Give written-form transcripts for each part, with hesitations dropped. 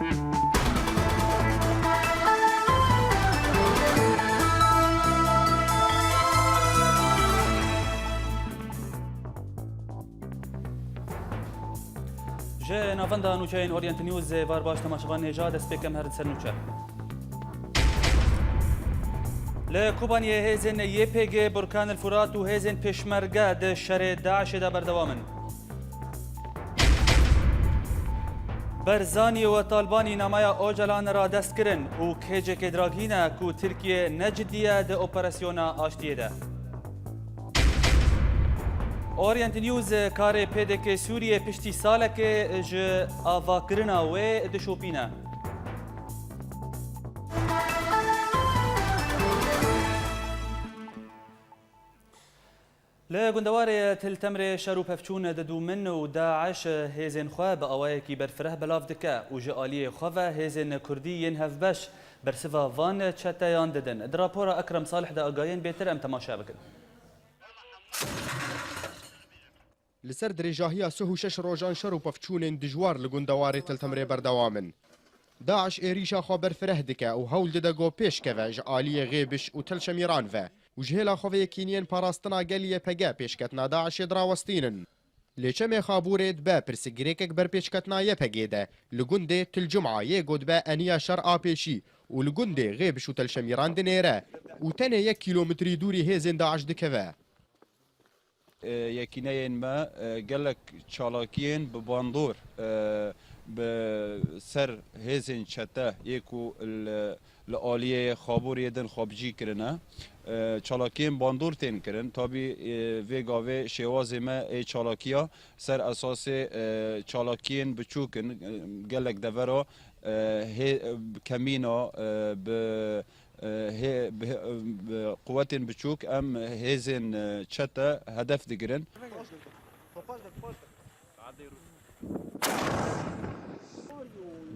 جه نافندا نوچین اورینت نیوز وار باش تماشاوان نژاد اسپیکم هر سر نوچه لکوبانی هیزن یپگ برکان الفرات و هیزن پشمرگه ده شر داعش ده بردوامن برزانی و طالبانی نمایا اوجلان را دست کرن و کهجه که دراگینه کو ترکیه نجدیه ده اپراسیونا آشتیه ده اورینت نیوز کار پیدک سوریه پشتی ساله که جه آوا کرنا و دشوپینه لگندوار تلتمر شروع پفچون ددو من و داعش هیزن خواه با آوائکی برفره بلاف دکه و جعالی خواه هیزن کردی ین هف بش برسوا وان چتایان ددن دراپورا اکرم صالح دا اگاین بیتر ام تماشا بکن لسر درێژاهیا سه و شش ڕۆژان شەڕ و پەفچوونên dijwar li gundewارê Tiltemirê berdewamin. Daeş êrîşa xwe berfireh dike û hewl dide got pêşkeve ji aliyê Ghêbiş û Tilşemîran ve û ji hêla xwe vê yekîniyên parastina gel YPG pêşketina Daişê dirawestînin. Lê çemê Xaburê dibe pirsgirêkek ber pêşketina YPG de li gundê Tilcum'a yê got dibe eniya şer a pêşî û li gundê Ghêbiş û Tilşemîran dinêre û tenê 1 kîlometrî dûrî hêzên Daeş dikeve. یەکینەیەن مە gelek çalakiyên bi bandor bi ser hêzên çete yê ku li aliyê Xaborê din xwebcî kirine çalakiyên bandor tên kirin tabî vê gavê şêwazê me ê çalakiya ser esasê çalakiyên biçûkin gelek devera kemîna bi قوتين بچوك ام هيزن چتا هدف دگرن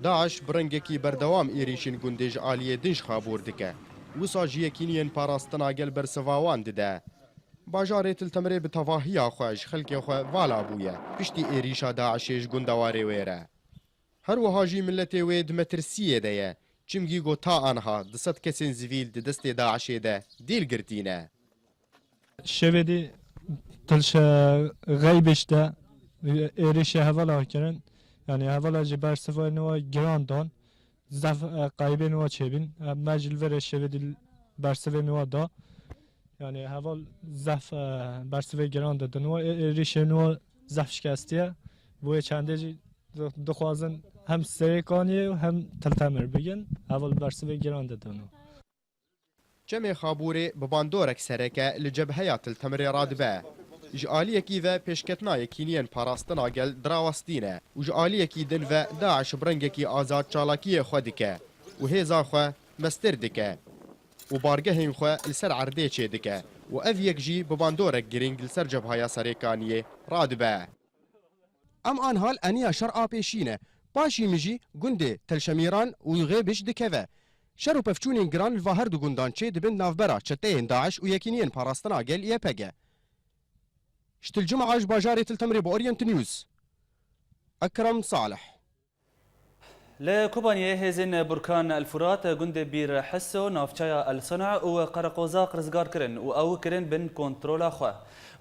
داعش برنگێکی بەردەوام ئێریشین گوندێژ عالیە دنج خابور دکە وسا ji yekîniyên parastina gel bersivawan dide bajarê Tiltemirê bi tevahiya xwe ji xelkê xwe vala bûye piştî êrîşa Daişê ji gundewarê wê re her wiha jî milletê wê di metirsiyê de ye çimgî got ta anha di sed kesên zivîl di destê Daişê de dîl girtîne. Şevêdî Tilşe Ghêbiş de êrişê hevala kirin yani hevala ji ber sivayên we giran dan zef qaybên we çêbîn me ji li verê şevêdî bersivên we da yani heval zef bersivê giran didin we êrişên we zef şikestiye bûyê çendê jî dixwazin hem Serêkaniyê û hem Tiltemer bigin heval bersivê giran didin. Çemê Xaborê bi bandorek sereke li cebheya Tiltemirê radibe. Ji aliyekî ve pêşketina yekîniyên parastina gel dirawestîne û ji aliyekî din ve Daeş bi rengekî azad çalakiyê xwe dike û hêza xwe mestir dike û bargehên xwe li ser erdê çê dike û ev yek jî bi bandorek girîng li ser cebhaya Serêkaniyê radibe. Em anhal eniya şer a pêşîne paşî min jî gundê Tilşemîran û Ghêbiş dikeve. Şer û pevçûnên giran li va her du gundan çê dibin navbera çeteyên Daeş û yekîniyên parastina gel YPG. Ji Tilcum'a ji bajarê Tiltemirê bi Orient News Ekrem Salih. لكوباني هيزن بركان الفرات جند بير حسو نافچايا الصنع وقرقوزاق رزگار كرن او كرن بن كنترولا خو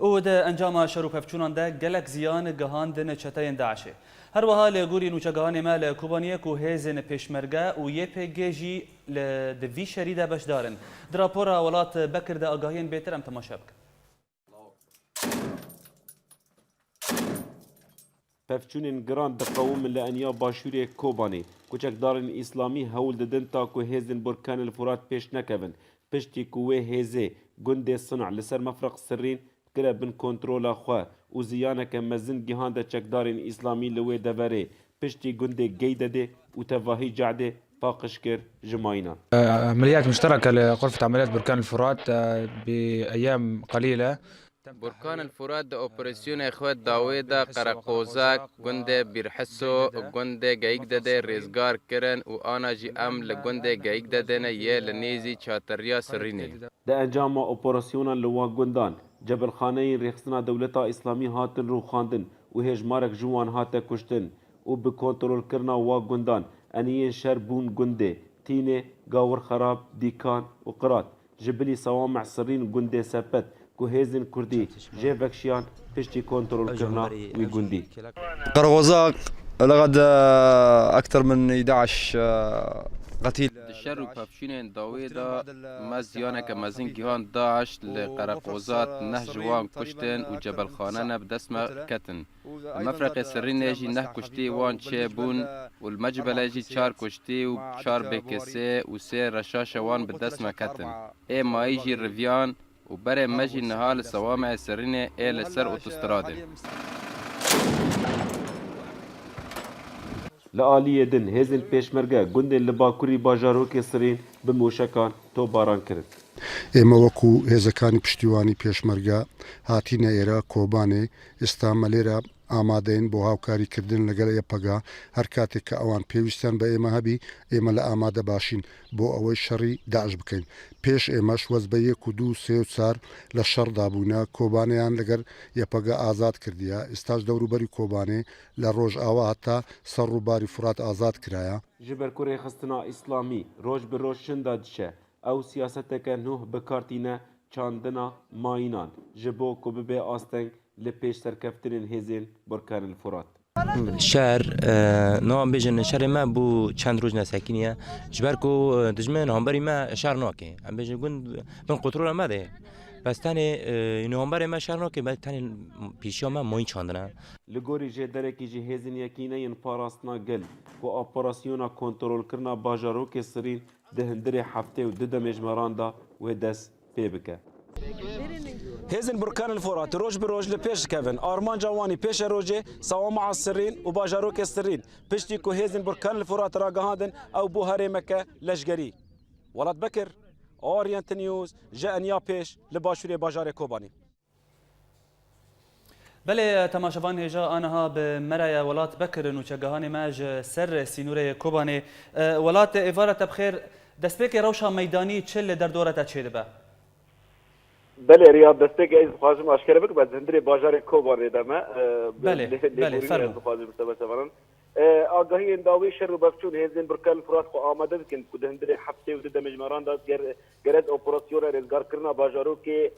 او ده انجام شروع پفچونان ده گلک زیان گهان دن چتاین داعش هر وها لګوري نو چګان ما لكوباني کو هيزن پشمرگه او YPG جي ل دوی شريده بشدارن دراپورا ولات بکر ده اگاهين بهتر ام تماشا بك پفچونên giran diqewim li eniya başûrê Kobanê. Koçekdarên İslamî hewl didin ta ku hêzên Burkanê li Furat pêş nekevin. Piştî ku wê hêzê gundê Sina li ser mefreq sirrîn kire bin kontrola xwe û ziyaneke mezin gihande çekdarên İslamî li wê deverê. Piştî gundê Geydedê û tevahî Cedê paqij kir ji mayînan. عمليات مشتركة لغرفة عمليات بركان الفرات بأيام قليلة. بركان الفرات ده اوبراسيون اخوات داويدا قرقوزاك گنده بيرحسو گنده گايك ده رزگار کرن و آنا جي ام لگنده گايك ده نه يه لنيزي چاتريا سريني ده انجام اوپراسيونا لوا گندان جبل خانه رخصنا دولتا اسلامي هاتن رو خاندن و هجمارك جوان هاته کشتن و بکنترول کرنا وا گندان انيين شر بون جندي تيني قاور خراب ديكان وقرات جبلي صوامع سرين جندي سبت كوهيزن كردي جيفكشيان بشتي كنترول كرنا ويجندي قرغوزاق لغد أكثر من 11 قتيل الشر وبابشين داويدا ما زيانة كمازين جهان داعش لقرقوزات نهجوان كشتن وجبل خانانة بدسمة كتن المفرق السرين يجي نه كشتي وان شابون والمجبل يجي شار كشتي وشار بكسي وسير رشاشة وان بدسمة كتن اي ما يجي رفيان وبري مجي نهال صوامع السرين اي لسر اوتوسترادي لآلیه دن هزن پیشمرگه گندن لباکوری باجاروک سرین بموشکان تو باران کرد. ئێمە وەکو هێزەکانی پشتیوانی پێشمەرگە هاتینە ئێرە کۆبانێ ئێستا لێرە ئامادەین بۆ هاوکاریکردن لەگەڵ ئێپەگا هەر کاتێک کە ئەوان پێویستیان بە ئێمە هەبی ئێمە لە ئامادە باشین بۆ ئەوەی شەڕی داعش بکەین پێش ئێمەش وەز بە 1 و 2 3 و 4 لە شەڕدا بوونە کۆبانەیان لەگەر یەپەگا ئازاد کردیە ئێستاش دەوروبەری کۆبانێ لە ڕۆژئاوا هەتا سەر ڕووباری فورات ئازاد کرایە جبر کوری خستنا اسلامی روز به روز شنده دشه او سیاست که نه بکارتینه چاندنا ماینان جبو کو به آستنگ لپیش سرکفترین هزین برکان الفرات شهر نام بیشتر شهر ما بو چند روز نسکینیه جبر کو دجمن همبری ما شهر ناکه ام بیشتر گون من قطور ما ده بس تاني نوامبر ما شهر ناکه بعد تاني پیشیا ما ماین چاندنا لگوری جدره کی جهازین یکینه ین پاراستنا گل کو اپراسیونا کنترل کرنا باجارو که سرین دهندری هفته و ددمج مراندا و دست پی بکه هزن بركان الفرات روج بروج لبيش كيفن ارمان جواني بيش روجي صوامع السرين وباجاروك السرين بيشتي كو هزن بركان الفرات راقهادن او بو هريمكه لشجري ولد بكر اورينت نيوز جاء بيش لباشوري باجاري كوباني بله تماشاوان هجا آنها به مرای ولات بکرن و چگهانی ماج سر سینوره کوبانی ولات ایوارت بخیر دستپیک روشا میدانی چل در دورت چه به بله ریاض دستپیک ایز خواهشم اشکره بک بعد هندری باجار کوبانی دمه بله فرمو آگاهی انداوی شر و بفشون هزین برکان فرات خو آماده بکن که هندری هفته و دمج مران داد گرد اپراسیون رزگار کرنا باجارو که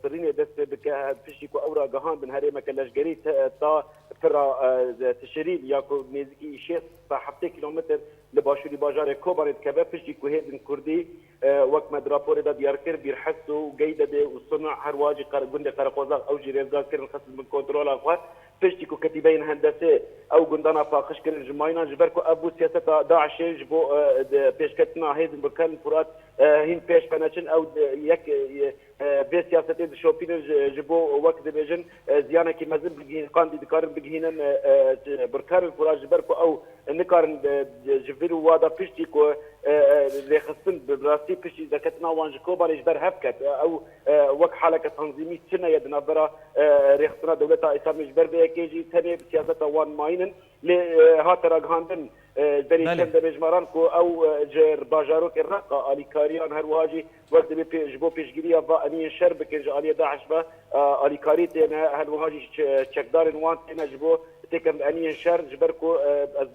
سرین دست بکه فشی کو اورا گهان بن هری مکلشگری تا فرا تشرین یا کو نزدیکی شیخ تا 7 کیلومتر لباشوری باجار کوبانی که فشی کو هزین کردی وقت مد راپور داد یارکر بیر حس و گیده ده و صنع هر واجی گند قرقوزاق او جی رزگار کرن خصم من کنترل اخوات فشتی کو کتیبین هندسه او گندانا فاقش کرن جماینا جبر کو ابو سیاست داعش جبو پیشکتنا هیزن برکان فرات هین پیش پنچن او یک به سیاست شوپین جبو وقت بیجن زیانه کی مزن بگین قاندی دکارن بگینن برکان فرات جبر کو او نکارن جبر وادا فشتی کو رخصن براسي فشي زكتنا وانج كوبا يجبر هبكت او وك حاله تنظيمي سنه يدنا برا رخصنا دولتا اسلام يجبر بكيجي ثاني بسياسه وان ماينن لهاتر غاندن دري كم دمجمران كو او جر باجاروك الرقه الي كاريان هر واجي وقت جبو بيشغريا با اني شرب كنج علي داعش با الي كاريتنا هر واجي تشكدار وان انا جبو تكم اني شر جبركو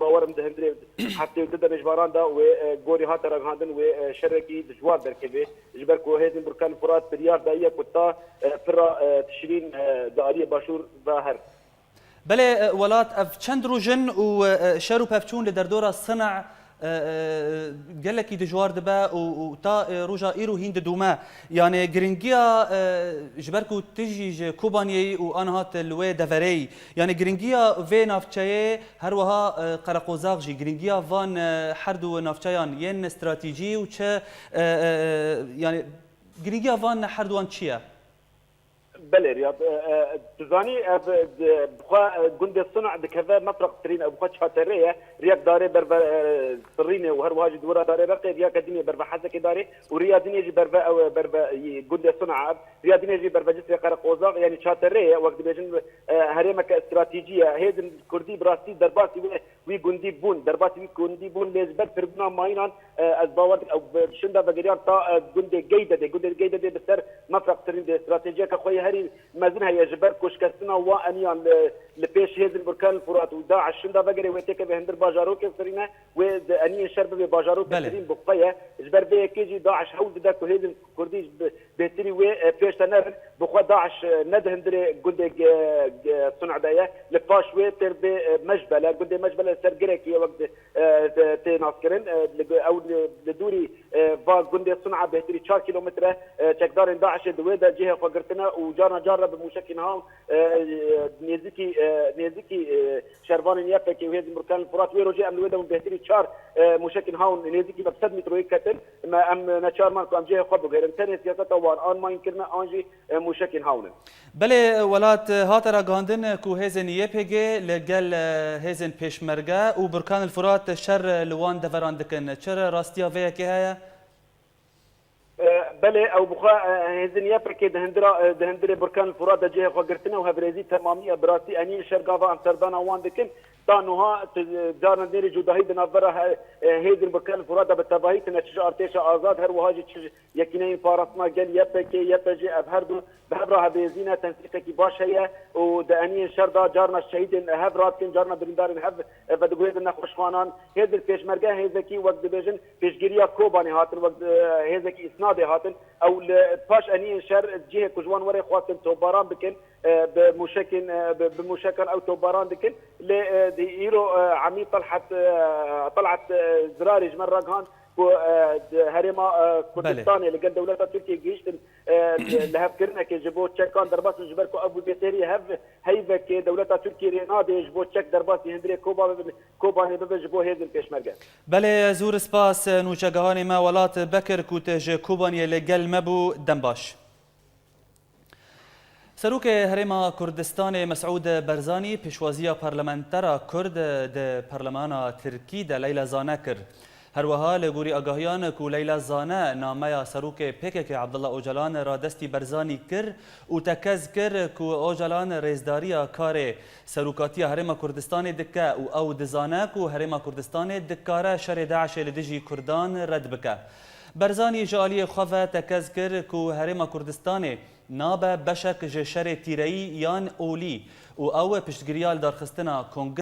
باورم دهندري حتى ضد مجبران دا وغوري هاتر غاندن وشركي دجوار دركبه جبركو هيدن بركان فرات بريار دايه كتا فرا تشرين داريه باشور ظاهر بله ولات اف چند روجن و شرو پفچون لدردورا صنع گلکی دجوار دبا و تا روجا ایرو هند دوما يعني گرینگیا جبركو تجي كوباني و انهات لوي دفري يعني گرینگیا في نافچه هر وها قرقوزاق جي گرینگیا وان حردو نافچيان ين استراتيجي و چه يعني گرینگیا وان حردوان چيه بله رياض تزاني بخوا جند الصنع بكذا مطرق ترين بخوا شاتريه رياض داري بربا سرينه وهر واجد دورا داري بقي رياض الدنيا بربا حزك داري ورياض يجي بربا او بربا جند الصنع رياض يجي بربا جسر قرقوزاق يعني شاتريه وقت بيجن هرمك استراتيجيه هيد الكردي براسي درباسي وی گوندی بون دربات وی گوندی بون لزبر فربنا ماینان از باور او شنده بگریان تا گوند گیده ده گوند گیده ده بسر مفرق ترین ده استراتیجیه که خوی هری مزن هیا جبر کشکستنا و انیان لپیش هیزن برکان الفرات و داعش شنده بگری و تک به هندر باجارو که سرینه و انیان شرب به باجارو که سرین بقیه جبر به کیجی داعش حول ده که هیزن کردیش بهتری و پیش تنر بخوا داعش ند هندر گوند صنع دایا لپاش و تر به مجبله گوند مجبله سرگره کی وقت تناس کرن او لدوري باز گوند صنع بهتری 4 کیلومتر چکدار داعش دوی ده جهه فقرتنا و جارنا جاره بمشکل ها نزدیکی شربان نیافه که هیز مرکان الفرات وی روجه ام دوی ده بهتری 4 مشکل ها نزدیکی به 100 متر کتن ما ام نچار مان کو ام جهه خو بغیر انترنت سیاست وان آن ما يمكننا انجي مشکل هاونه بله ولات هاترا گاندن کو هیزن یپگه لگل هیزن پیشمرگه و برکان الفرات شر لوان دوران دکن چرا راستیا وی که هيا بله او بخا هزن يفرك دهندرا بركان الفرات جهه خقرتنا وهبريزي تماميه براسي اني شرقافا امستردان وان دكن طانوها دارنا ديري جوداهي دنافرها هيدن بركان الفرات بالتباهي تنشج ارتيشا ازاد هر وهاجي يكينين فارسنا قال يبكي ابهردو بهبرها بيزينا تنسيقك باش هي وداني شردا جارنا الشهيد هبرات كن جارنا برندار هب بدغويد نخوشخانان هيدر بيشمرگه هيزكي وقت بيجن بيشگيريا كوباني هاتن وقت هيزكي اسناد هاتن او باش اني شر جهه كجوان وري خواتن توباران بكن بمشكل او توباران بكن ايرو عمي طلعت زراري جمال راغان هرما كردستان اللي قال دولة تركيا جيش لهف كرنا كي جبو تشيكان درباس جبركو ابو بيتيري هف هيفا كي دولة تركيا رينادي جبو تشيك درباس هندري كوبا هيفا جبو هيزن بيشمرگه بله زور سپاس نوچگهان ما ولات بکر کوتج کوبانی لگل مبو دنباش سروک هرما کردستان مسعود برزانی پیشوازی پارلمانترا کرد د پارلمان ترکی د لیلا زانه کر هر وها لگوری آگاهیان کو لیلا زانه نامه سروک پیک که عبدالله اوجلان را دستی برزانی کر و تکز کر کو اوجلان ریزداری کار سروکاتی هرما کردستان دکه و او دزانه کو هرما کردستان دکاره شر داعش لدجی کردان رد بکه برزانی جالی خواه تکز کر کو هرما کردستان نابه بشک جشر تیرهی یان اولی و او پشتگریال دارخستنا کنگره